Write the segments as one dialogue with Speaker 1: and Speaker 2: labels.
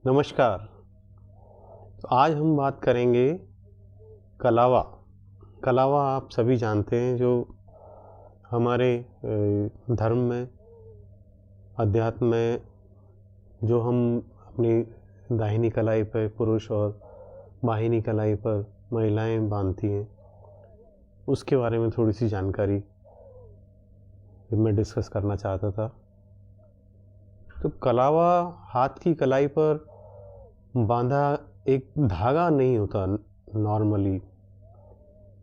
Speaker 1: नमस्कार। तो आज हम बात करेंगे कलावा। कलावा आप सभी जानते हैं, जो हमारे धर्म में, अध्यात्म में, जो हम अपनी दाहिनी कलाई पर पुरुष और बाहिनी कलाई पर महिलाएं बांधती हैं, उसके बारे में थोड़ी सी जानकारी मैं डिस्कस करना चाहता था। तो कलावा हाथ की कलाई पर बांधा एक धागा नहीं होता नॉर्मली।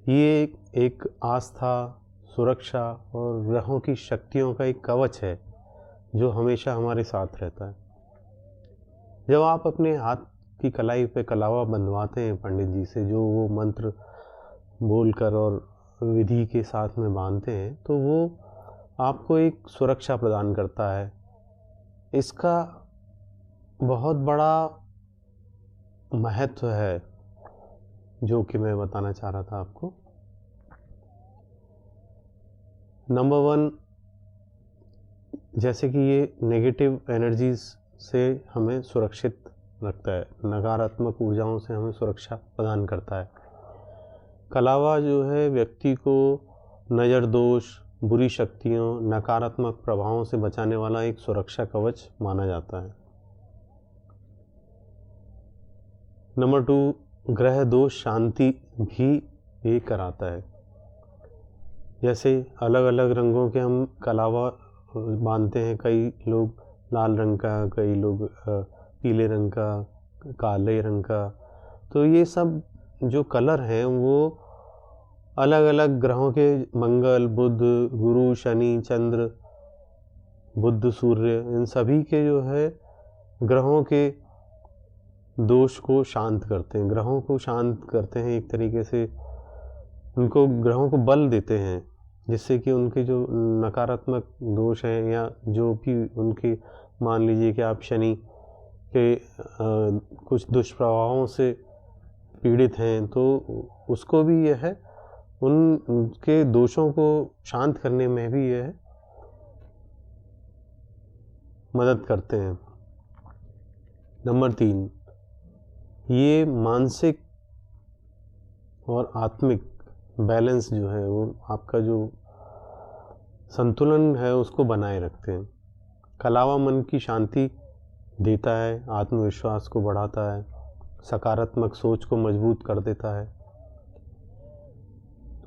Speaker 1: ये एक आस्था, सुरक्षा और ग्रहों की शक्तियों का एक कवच है जो हमेशा हमारे साथ रहता है। जब आप अपने हाथ की कलाई पे कलावा बंधवाते हैं पंडित जी से, जो वो मंत्र बोलकर और विधि के साथ में बांधते हैं, तो वो आपको एक सुरक्षा प्रदान करता है। इसका बहुत बड़ा महत्व है जो कि मैं बताना चाह रहा था आपको। नंबर 1, जैसे कि ये नेगेटिव एनर्जीज से हमें सुरक्षित रखता है, नकारात्मक ऊर्जाओं से हमें सुरक्षा प्रदान करता है। कलावा जो है व्यक्ति को नज़र दोष, बुरी शक्तियों, नकारात्मक प्रभावों से बचाने वाला एक सुरक्षा कवच माना जाता है। नंबर 2, ग्रह दोष शांति भी ये कराता है। जैसे अलग अलग रंगों के हम कलावा बांधते हैं, कई लोग लाल रंग का, कई लोग पीले रंग का, काले रंग का। तो ये सब जो कलर हैं वो अलग अलग ग्रहों के, मंगल, बुध, गुरु, शनि, चंद्र, बुध, सूर्य, इन सभी के जो है ग्रहों के दोष को शांत करते हैं, ग्रहों को शांत करते हैं। एक तरीके से उनको, ग्रहों को बल देते हैं, जिससे कि उनके जो नकारात्मक दोष हैं या जो भी उनके, मान लीजिए कि आप शनि के कुछ दुष्प्रभावों से पीड़ित हैं, तो उसको भी यह है, उनके दोषों को शांत करने में भी यह मदद करते हैं। नंबर 3, ये मानसिक और आत्मिक बैलेंस जो है, वो आपका जो संतुलन है उसको बनाए रखते हैं। कलावा मन की शांति देता है, आत्मविश्वास को बढ़ाता है, सकारात्मक सोच को मजबूत कर देता है।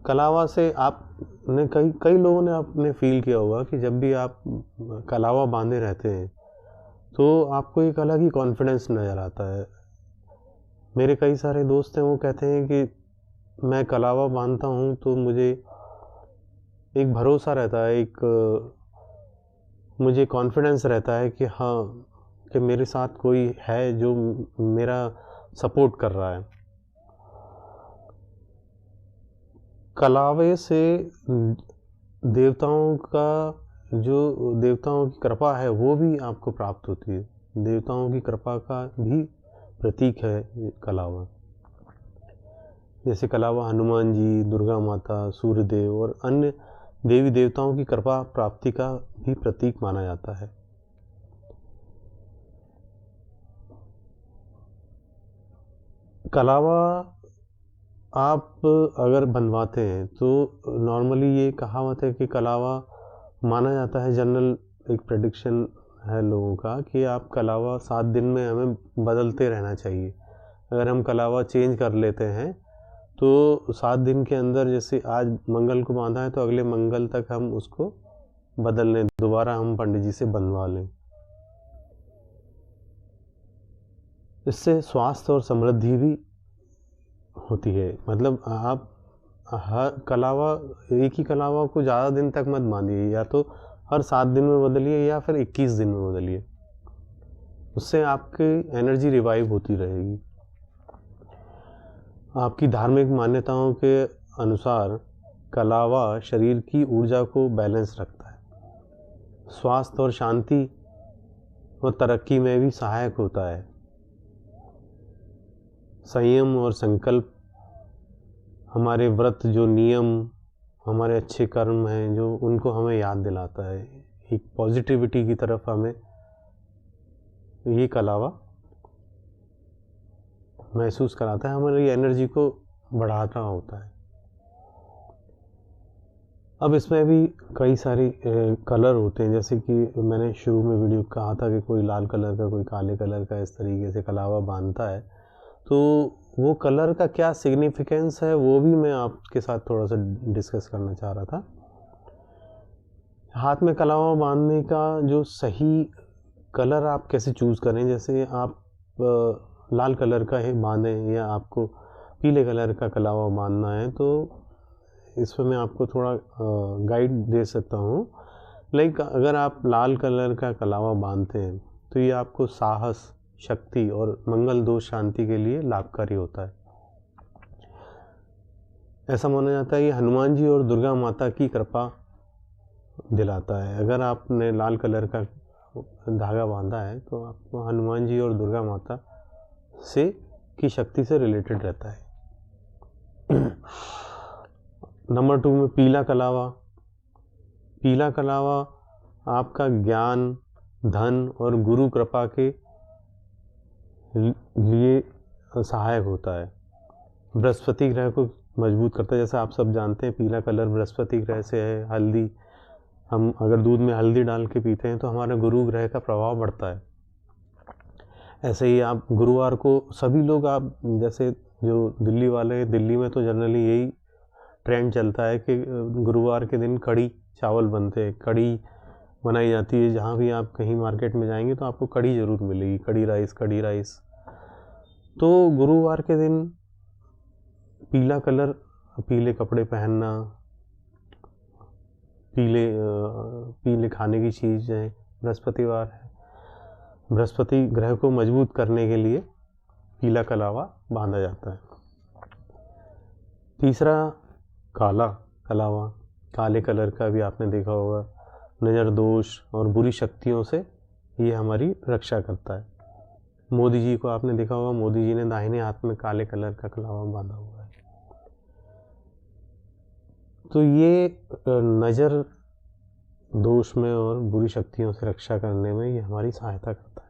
Speaker 1: कलावा से आपने कई लोगों ने आपने फील किया होगा कि जब भी आप कलावा बांधे रहते हैं तो आपको एक अलग ही कॉन्फिडेंस नज़र आता है। मेरे कई सारे दोस्त हैं, वो कहते हैं कि मैं कलावा बांधता हूँ तो मुझे एक भरोसा रहता है, एक मुझे कॉन्फिडेंस रहता है कि हाँ, कि मेरे साथ कोई है जो मेरा सपोर्ट कर रहा है। कलावे से देवताओं की कृपा है वो भी आपको प्राप्त होती है। देवताओं की कृपा का भी प्रतीक है कलावा। जैसे कलावा हनुमान जी, दुर्गा माता, सूर्यदेव और अन्य देवी देवताओं की कृपा प्राप्ति का भी प्रतीक माना जाता है। कलावा आप अगर बनवाते हैं तो नॉर्मली ये कहावत है कि कलावा माना जाता है, जनरल एक प्रेडिक्शन है लोगों का, कि आप कलावा 7 दिन में हमें बदलते रहना चाहिए। अगर हम कलावा चेंज कर लेते हैं तो 7 दिन के अंदर, जैसे आज मंगल को बांधा है तो अगले मंगल तक हम उसको बदल लें, दोबारा हम पंडित जी से बनवा लें। इससे स्वास्थ्य और समृद्धि भी होती है। मतलब आप हर कलावा, एक ही कलावा को ज़्यादा दिन तक मत बांधिए, या तो हर 7 दिन में बदलिए या फिर 21 दिन में बदलिए। उससे आपकी एनर्जी रिवाइव होती रहेगी। आपकी धार्मिक मान्यताओं के अनुसार कलावा शरीर की ऊर्जा को बैलेंस रखता है, स्वास्थ्य और शांति और तरक्की में भी सहायक होता है। संयम और संकल्प, हमारे व्रत, जो नियम, हमारे अच्छे कर्म हैं जो, उनको हमें याद दिलाता है। एक पॉजिटिविटी की तरफ हमें ये कलावा महसूस कराता है, हमारी एनर्जी को बढ़ाता होता है। अब इसमें भी कई सारे कलर होते हैं, जैसे कि मैंने शुरू में वीडियो कहा था कि कोई लाल कलर का, कोई काले कलर का इस तरीके से कलावा बांधता है। तो वो कलर का क्या सिग्निफिकेंस है वो भी मैं आपके साथ थोड़ा सा डिस्कस करना चाह रहा था। हाथ में कलावा बांधने का जो सही कलर आप कैसे चूज़ करें, जैसे आप लाल कलर का ही बांधें या आपको पीले कलर का कलावा बांधना है, तो इसमें मैं आपको थोड़ा गाइड दे सकता हूँ। लाइक अगर आप लाल कलर का कलावा बांधते हैं तो ये आपको साहस, शक्ति और मंगल दोष शांति के लिए लाभकारी होता है। ऐसा माना जाता है ये हनुमान जी और दुर्गा माता की कृपा दिलाता है। अगर आपने लाल कलर का धागा बांधा है तो आपको हनुमान जी और दुर्गा माता से की शक्ति से रिलेटेड रहता है। नंबर 2 में पीला कलावा। पीला कलावा आपका ज्ञान, धन और गुरु कृपा के लिए सहायक होता है। बृहस्पति ग्रह को मजबूत करता है। जैसे आप सब जानते हैं पीला कलर बृहस्पति ग्रह से है। हल्दी, हम अगर दूध में हल्दी डाल के पीते हैं तो हमारा गुरु ग्रह का प्रभाव बढ़ता है। ऐसे ही आप गुरुवार को सभी लोग, आप जैसे जो दिल्ली वाले, दिल्ली में तो जनरली यही ट्रेंड चलता है कि गुरुवार के दिन कढ़ी चावल बनते हैं, कढ़ी बनाई जाती है। जहाँ भी आप कहीं मार्केट में जाएंगे तो आपको कढ़ी ज़रूर मिलेगी, कढ़ी राइस। तो गुरुवार के दिन पीला कलर, पीले कपड़े पहनना, पीले खाने की चीज़ें, बृहस्पतिवार है, बृहस्पति ग्रह को मजबूत करने के लिए पीला कलावा बांधा जाता है। तीसरा काला कलावा, काले कलर का भी आपने देखा होगा। नज़र दोष और बुरी शक्तियों से ये हमारी रक्षा करता है। मोदी जी को आपने देखा होगा, मोदी जी ने दाहिने हाथ में काले कलर का कलावा बांधा हुआ है। तो ये नज़र दोष में और बुरी शक्तियों से रक्षा करने में ये हमारी सहायता करता है।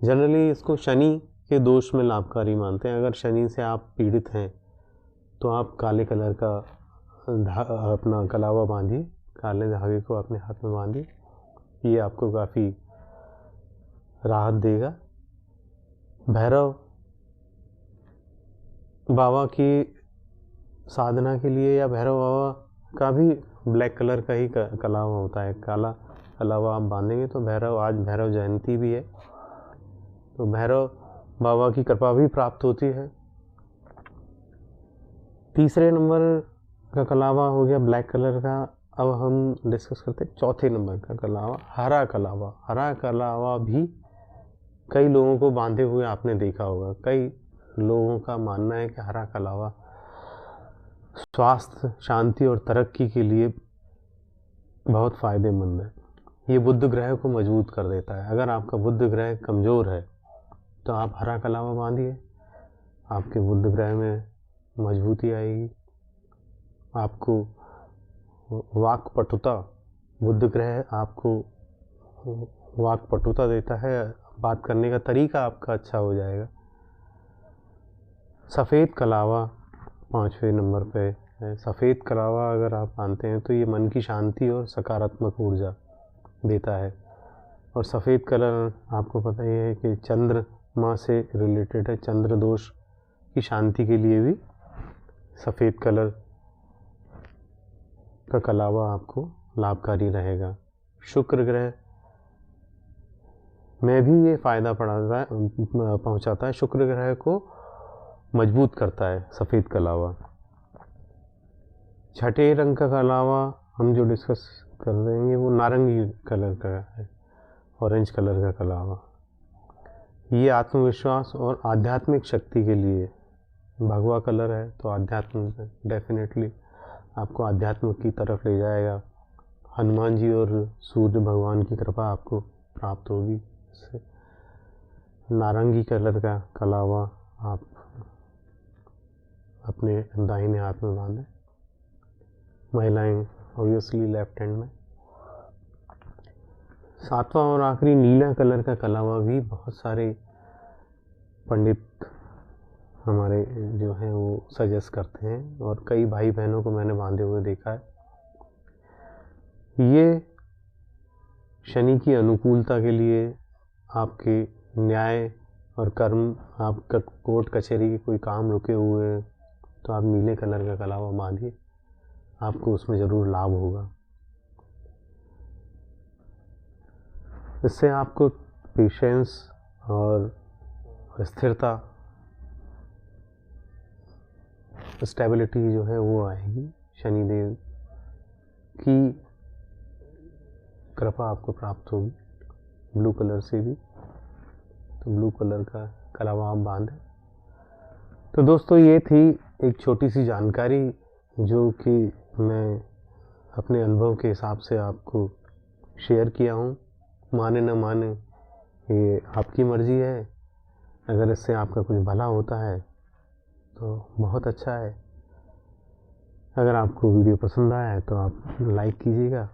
Speaker 1: जनरली इसको शनि के दोष में लाभकारी मानते हैं। अगर शनि से आप पीड़ित हैं तो आप काले कलर का अपना कलावा बांधिए, काले धागे को अपने हाथ में बांधिए, ये आपको काफ़ी राहत देगा। भैरव बाबा की साधना के लिए या भैरव बाबा का भी ब्लैक कलर का ही कलावा होता है। काला कलावा आप बांधेंगे तो भैरव, आज भैरव जयंती भी है तो भैरव बाबा की कृपा भी प्राप्त होती है। तीसरे नंबर का कलावा हो गया ब्लैक कलर का। अब हम डिस्कस करते हैं चौथे नंबर का कलावा, हरा कलावा। हरा कलावा भी कई लोगों को बांधे हुए आपने देखा होगा। कई लोगों का मानना है कि हरा कलावा स्वास्थ्य, शांति और तरक्की के लिए बहुत फ़ायदेमंद है। ये बुध ग्रह को मजबूत कर देता है। अगर आपका बुध ग्रह कमज़ोर है तो आप हरा कलावा बांधिए, आपके बुध ग्रह में मजबूती आएगी। आपको वाक पटुता, बुध ग्रह आपको वाक पटुता देता है, बात करने का तरीका आपका अच्छा हो जाएगा। सफ़ेद कलावा 5वें नंबर पे है। सफ़ेद कलावा अगर आप मानते हैं तो ये मन की शांति और सकारात्मक ऊर्जा देता है। और सफ़ेद कलर आपको पता ही है कि चंद्रमा से रिलेटेड है। चंद्र दोष की शांति के लिए भी सफ़ेद कलर का कलावा आपको लाभकारी रहेगा। शुक्र ग्रह में भी ये फ़ायदा पहुंचाता है। शुक्र ग्रह को मजबूत करता है सफ़ेद कलावा। छठे रंग का कलावा हम जो डिस्कस कर रहे हैं वो नारंगी कलर का है, ऑरेंज कलर का कलावा। ये आत्मविश्वास और आध्यात्मिक शक्ति के लिए, भगवा कलर है तो आध्यात्म डेफिनेटली आपको आध्यात्म की तरफ ले जाएगा। हनुमान जी और सूर्य भगवान की कृपा आपको प्राप्त होगी इससे। नारंगी कलर का कलावा आप अपने दाहिने हाथ में बांधें, महिलाएं ऑब्वियसली लेफ्ट हैंड में। सातवां और आखिरी नीला कलर का कलावा भी बहुत सारे पंडित हमारे जो हैं वो सजेस्ट करते हैं, और कई भाई बहनों को मैंने बांधे हुए देखा है। ये शनि की अनुकूलता के लिए आपके न्याय और कर्म, आपका कोर्ट कचहरी के कोई काम रुके हुए हैं तो आप नीले कलर का कलावा बांधिए, आपको उसमें ज़रूर लाभ होगा। इससे आपको पेशेंस और स्थिरता, स्टेबिलिटी जो है वो आएगी। शनिदेव की कृपा आपको प्राप्त होगी। ब्लू कलर से भी, तो ब्लू कलर का कलावा आप बांधें। तो दोस्तों, ये थी एक छोटी सी जानकारी जो कि मैं अपने अनुभव के हिसाब से आपको शेयर किया हूँ। माने न माने ये आपकी मर्ज़ी है। अगर इससे आपका कुछ भला होता है तो बहुत अच्छा है। अगर आपको वीडियो पसंद आया है तो आप लाइक कीजिएगा